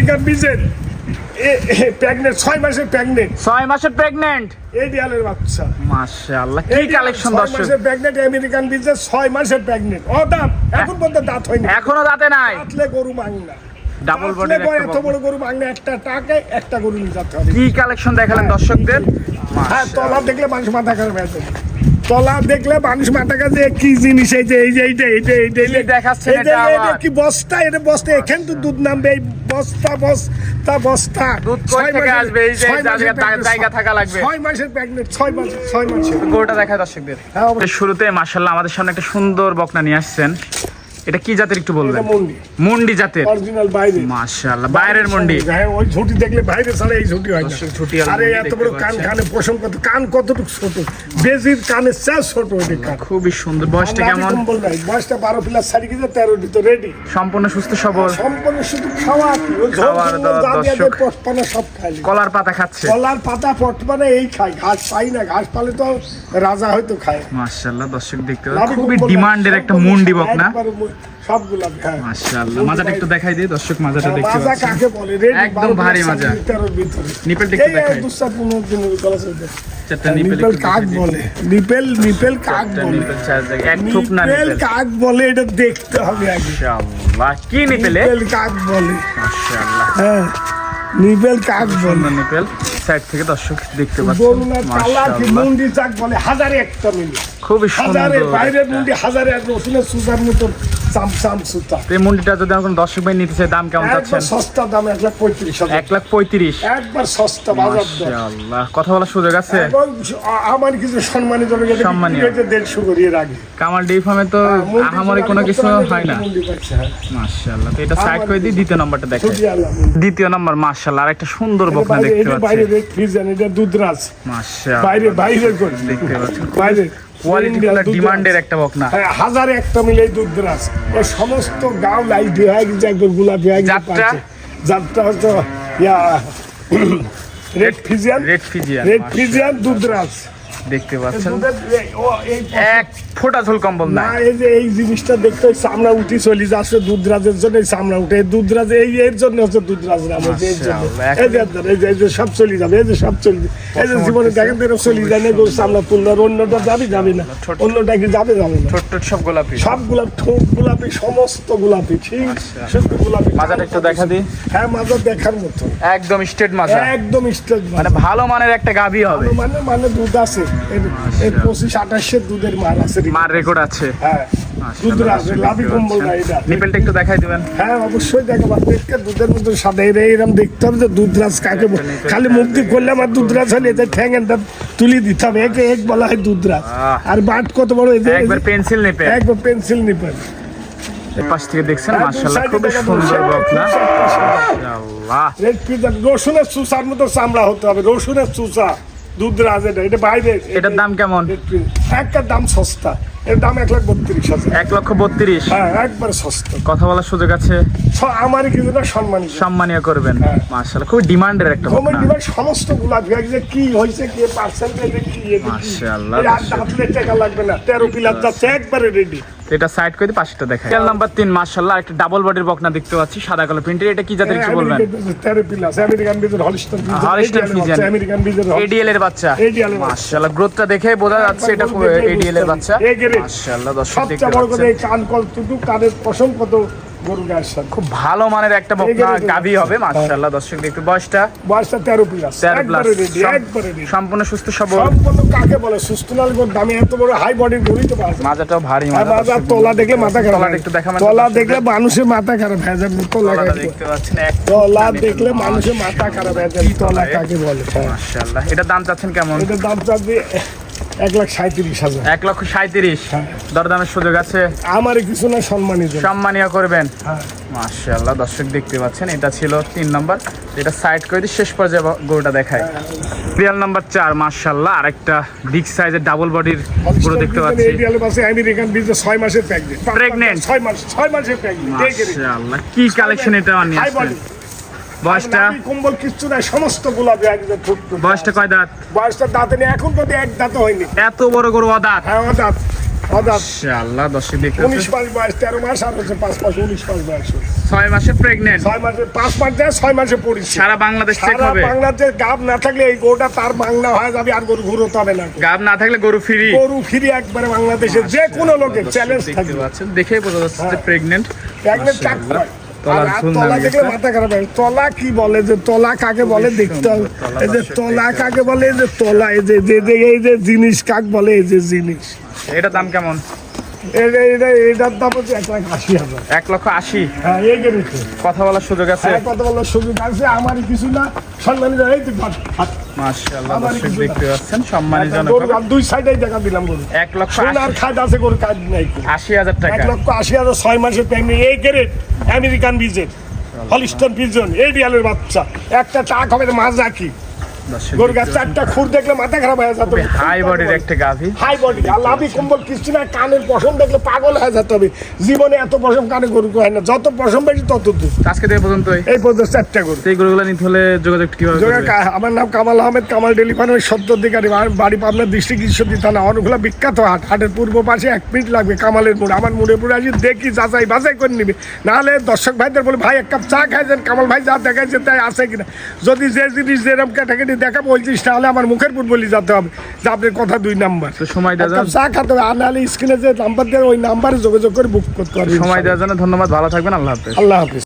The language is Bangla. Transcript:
আমেরিকান বিজেল প্রেগনেন্ট 6 মাসের প্রেগনেন্ট 6 মাসের প্রেগন্যান্ট এডিএলের বাচ্চা মাশাআল্লাহ কি কালেকশন 6 দর্শক মাসের প্রেগনেন্ট আমেরিকান বিজেল 6 মাসের প্রেগনেন্ট ও দাঁত এখন পর্যন্ত দাঁত হয়নি এখনো দাঁতে নাই দাঁতলে গরু মাংনা ডাবল বডির এত বড় গরু মাংনা একটা টাকায় একটা গরু নিয়ে যেতে হবে কি কালেকশন দেখালেন দর্শকদের হ্যাঁ তলা দেখলে মানুষ মাথা খারাপ হয়ে যাবে তলা দেখলে মানুষ মাথা কাছে কি জিনিস এই যে এইটা দেখাচ্ছেন এটা আবার কি বস্তা এটা বস্তা এখান তো দুধ নামবে এই বস্তা দুধ কই থেকে আসবে এই যে জায়গা থাকা লাগবে 6 মাসের প্রেগনেন্ট 6 মাসের গরুটা দেখায় দর্শকদের হ্যাঁ অবশ্যই। শুরুতে মাশাআল্লাহ আমাদের সামনে একটা সুন্দর বকনা নিয়ে আসছেন এটা কি জাতের একটু বলবেন এটা মুন্ডি মুন্ডি জাতের অরিজিনাল বাইরে মাশাআল্লাহ বাইরের মুন্ডি হ্যাঁ ওই ঝুটি দেখলে বাইরে ছাড়া এই ঝুটি হয় না ঝুটি আর আরে মুন্ডি এত দেখতে বড় কান পাচ্ছেন। কানে পশম কত কান কতটুকু ছোট বেজির কানের চেয়ে ছোট ওই কান খুবই সুন্দর বয়সটা কেমন বয়সটা 12 প্লাস 13 ভিতর রেডি সম্পূর্ণ সুস্থ সবল সম্পূর্ণ শুধু খাওয়া কি ওই খাওয়ার দাওয়ার দর্শক। পটপানা সব খাই কলার পাতা খাচ্ছে কলার পাতা পটপানা এই খাই ঘাস পাই না ঘাস পালে তো রাজা হয়তো খায় মাশাআল্লাহ দর্শক দেখতে পাচ্ছেন খুবই ডিমান্ডের একটা মুন্ডি বকনা সবগুলা হ্যাঁ মাশাআল্লাহ মাজাটা একটু দেখাই দিই দর্শক মাজাটা দেখতে মাজা পাচ্ছেন কাকে বলে রেডি একদম ভারী মাজা। নিপেলটা একটু দেখাই। চারটা নিপেল নিপেল কাক বলে নিপেল কাক বলে নিপেল চার জায়গায় এক থুপ না নিপেল নিপেল কাক বলে এটা দেখতে হবে আগে মাশাআল্লাহ কি নিপেলে নিপেল কাক বলে মাশাআল্লাহ হ্যাঁ নিপেল কাক বলে সুন্দর নিপেল সাইড থেকে দর্শক দেখতে পাচ্ছেন গরুনার কালা কি মাশাআল্লাহ মুন্ডি চাক বলে হাজারে একটা মিলে খুবই হাজারে সুন্দর বাইরের মুন্ডি হাজারে এক রসুনের সুতার মতো চামচাম সুতা এই মুন্ডিটা যদি এখন দর্শক ভাই নিতে চায় দাম কেমন একবার চাচ্ছেন সস্তা দাম 1,35,000 1,35,000 একবার সস্তা বাজার দর মাশাআল্লাহ কথা বলার সুযোগ আছে এবং আমার কিছু সম্মানিত লোক এটা সম্মানীয়। 150 করিয়ে রাখে কামাল ডি ফার্মে তো আহামরি কোনো কিছু হয় না মুন্ডি পাচ্ছে, হ্যাঁ। মাশাআল্লাহ তো এটা সাইড করে দিই দ্বিতীয় নাম্বারটা দেখাই ছবি আলাম মুন্ডি। দ্বিতীয় নাম্বার মাশাআল্লাহ আর একটা সুন্দর এটা বকনা বাইরে- দেখতে এটা পাচ্ছি বাইরে রেড ফ্রিজান, এটা দুধরাজ মাশাআল্লাহ বাইরে করে দেখতে পাচ্ছেন বাইরে কোয়ালিটি ইন্ডিয়ার দুধরাজ। ডিমান্ডের একটা বকনা হ্যাঁ, হাজারে একটা মিলে এই দুধরাজ এই সমস্ত গাঁও লাইট হয়ে গেছে একবার গোলাপি হয়ে গেছে জাতটা? যাত্রা হচ্ছে red Friesian red Friesian red Friesian Dudhraj দেখতে পাচ্ছেন দুধের এই এক ফোঁটা ঝোল কম্বল না না এই যে এই জিনিসটা দেখতে হয় চামড়া উঠি চলে যাচ্ছে দুধরাজের জন্য এই চামড়া উঠে এই দুধরাজ এর জন্য হচ্ছে দুধরাজ নাম হচ্ছে এর জন্য মাশাআল্লাহ। এই যে আপনার, এই যে সব চলে যাবে এই যে সব চলে যাবে এই যে জীবনে দেখেন তো এরকম চলে যায় না গরু চামড়া তুললে আর অন্যটা যাবে না অন্যটা কি যাবে না ছোট ছোট সব গোলাপি সব গোলাপ ঠোঁট গোলাপি সমস্ত গোলাপি ঠিক শুধু গোলাপি মাজাটা একটু দেখা দিই হ্যাঁ মাজা দেখার মতো একদম স্ট্রেট মাজা একদম স্টেজ মানে ভালো মানের একটা গাভী হবে মানে দুধ আছে এর 25-28 দুধের মার আছে মার রেকর্ড আছে হ্যাঁ দুধ রাখবে লাভি কম্বল না এটা নিপেলটা একটু দেখাই দিবেন হ্যাঁ অবশ্যই দেখাবো দেখতে দুধের মতো সাদা এরকম দেখতে হবে যে দুধরাজ কাকে বলে। খালি মুখ দিয়ে করলে আমার দুধরাজ হলে এতে ঠ্যাঙ্গেনটা তুলে দিতে হবে একে এক বলা হয় দুধরাজ আর বাট কত বড় এই যে একবার পেন্সিল নিপেল একবার পেন্সিল নিবেন এই পাশ থেকে দেখছেন মাশাআল্লাহ খুব সুন্দর বকনা মাশাআল্লাহ রেড পিজা রসুনের চুষার মতো চামড়া হতে হবে রসুনের চুষা দুধরাজ এটা বাইরে এটার দাম কেমন একটা দাম সস্তা এর দাম 1,32,000 1,32,000 হ্যাঁ একবার সস্তা কথা বলার সুযোগ আছে আমারই কিন্তু না সম্মানিত সম্মানীয় করবেন হ্যাঁ। মাশাআল্লাহ খুব ডিমান্ডের একটা বকনা গভর্নমেন্ট ডিভাইস সমস্ত গোলাপ যে কি হয়েছে কি পার্সেন্টেজ কি মাশাআল্লাহ, আপনার টাকা লাগবে না 13 পিলার যাচ্ছে একবারে রেডি এটা সাইড করে দিয়ে পাশেরটা দেখাই তেল নাম্বার 3 মাশাআল্লাহ একটা ডাবল বডির বকনা দেখতে পাচ্ছি সাদা কালো প্রিন্টের এটা কি জাতের কিছু বলবেন 13 পিলার আমেরিকান বিজের হলস্টাইন হলস্টাইন ফ্রিজিয়ান আমেরিকান বিজের এডিএল এর বাচ্চা ADL এর বাচ্চা। মাশাআল্লাহ গ্রোথটা দেখে বোঝা যাচ্ছে এটা এডিএল এর বাচ্চা এই গ্রেড। মাশাআল্লাহ দর্শক দেখতে সবচেয়ে বড় কথা পাচ্ছেন এই কান কতটুকু কানের পশম কত গরু গায়ের সাথে খুব ভালো মানের একটা বকনা এগিয়ে গাভী হবে মাশাআল্লাহ দর্শক দেখতে বয়সটা বয়সটা 13 পিলার 13 প্লাস একবারে রেডি একবারে রেডি সম্পূর্ণ সুস্থ সবল সম্পূর্ণ কাকে বলে সুস্থ নাল গো দামি এত বড় হাই বডির গরুই তো পাওয়া যায় মাজাটাও ভারী আর মাজা বাজার তলা দেখলে মাথা খারাপ তলাটা হয়। একটু দেখাবেন তলা দেখলে মানুষের মাথা খারাপ হয়ে যায় তলা তলাটা কাকে দেখতে পাচ্ছেন এক তলা দেখলে মানুষের মাথা খারাপ হয়ে যায় তলা কাকে বলে হ্যাঁ। মাশাআল্লাহ এটা দাম চাচ্ছেন কেমন এটার দাম চাচ্ছি 1,37,000 1,37,000 দরদামের সুযোগ আছে আমার কিছু না সম্মানিত সম্মানীয় করবেন হ্যাঁ। মাশাআল্লাহ দর্শক দেখতে পাচ্ছেন এটা ছিল 3 নাম্বার এটা সাইড করে দিয়ে শেষ পর্যায়ে গরুটা দেখায় রিয়াল নাম্বার 4 মাশাআল্লাহ আরেকটা বিগ সাইজের ডাবল বডির গরু দেখতে পাচ্ছি এডিএল বাসে আমেরিকান বিজে 6 মাসের Pregnant? 6 মাসের প্রেগন্যান্ট মাশাআল্লাহ কি কালেকশন এটা নিয়ে হাই আসছেন বডি বয়সটা কম্বল কিচ্ছু নাই সমস্ত গোলাপি একদম বয়সটা কয় দাঁত বয়সটা দাঁতে নেই এখন তো এক দাঁত হয়নি এত বড় গরু অদাঁত হ্যাঁ দাঁত মাশাআল্লাহ দর্শক দেখতে 19 মাস বয়স, 13 মাস আর হচ্ছে 5 মাস, 19 মাস বয়স। 6 মাসে প্রেগন্যান্ট, 6 মাসে 5 মাস যায়, 6 মাসে পড়েছে। সারা বাংলাদেশ চেক সারা হবে। বাংলাদেশ গাব না থাকলে এই গরুটা তার বাংলা হয়ে যাবে, আর গরু ঘুরোতে হবে না। গাব না থাকলে গরু ফ্রি। গরু ফিরে একবারে বাংলাদেশে যে কোনো লোকের চ্যালেঞ্জ দেখতে থাকবে। পাচ্ছেন, দেখেই বোঝা যাচ্ছে যে প্রেগন্যান্ট। একদম চাক করে। তলার আর ঝুল তলা নামে দেখলে গেছে। মাথা খারাপ হয়। তলা কি বলে, যে তলা কাকে বলে দেখতে হবে। এই যে তলা কাকে বলে, এই যে তলা, এই যে জিনিস কাক বলে, এই যে জিনিস। এটার দাম কেমন? এটার দাম হচ্ছে 1,80,000। 1,80,000। হ্যাঁ, এই গেছে। কথা বলার সুযোগ আছে? হ্যাঁ, কথা বলার সুযোগ আছে। আমারই কিছু না, সম্মানিত। এই তো হাত, হাত। মাশাআল্লাহ আমার দর্শক কিছু দেখতে পাচ্ছেন, সম্মানজনক। গরু আর দুই সাইডেই দেখা দিলাম গরু। 1,80,000। খাদ আছে গরু, কাজ নাই। 80,000 টাকা। 1,80,000, 6 মাসের প্রেগনেন্ট, এই গ্রেড আমেরিকান বিজেট, হলিস্টন পিজন, এই বিড়ালের বাচ্চা। একটা টাক হবে মাজা কি দর্শক গরু গাছ, 4টা খুর দেখলে মাথা খারাপ হয়ে যেত। হাই বডির একটা গাভী। হাই বডি, আর লাভি কম্বল কিছু না। কানের পশম দেখলে পাগল হয়ে যেতে হবে। জীবনে এত পশম কানে গরু হয় না, যত পশম বেশি তত দূর। আজকে থেকে পর্যন্তই এই পর্যন্ত 4টা গরু। এই গরুগুলো নিতে হলে যোগাযোগ কিভাবে করবে? আমার নাম কামাল আহমেদ, কামাল ডেলি ফার্মের সত্তরাধিকারী। আমার বাড়ি পাবনা ডিস্ট্রিক্ট ঈশ্বরদী থানা। অনেকগুলো বিখ্যাত হাট, হাটের পূর্ব পাশে 1 মিনিট লাগবে। কামালের মোড়, আমার মোড়ে পুরো আসি, দেখি যাচাই বাছাই করে নিবি। নাহলে দর্শক ভাইদের বলে, ভাই 1 কাপ চা খাইছেন, কামাল ভাই যা দেখাইছে তাই আছে কিনা। যদি যে জিনিস যেরকম ক্যাটাগরি দেখাবো ওই জিনিস, তাহলে আমার মুখের উপর বলি যেতে হবে যে আপনার কথা 2 নাম্বার। তো সময় দেওয়ার জন্য, চা খেতে হবে। আর নাহলে স্ক্রিনে যে নাম্বার দেয় ওই নাম্বারে যোগাযোগ করে বুক করতে হবে। সময় দেওয়ার জন্য ধন্যবাদ। ভালো থাকবেন। আল্লাহ হাফেজ। আল্লাহ হাফিজ।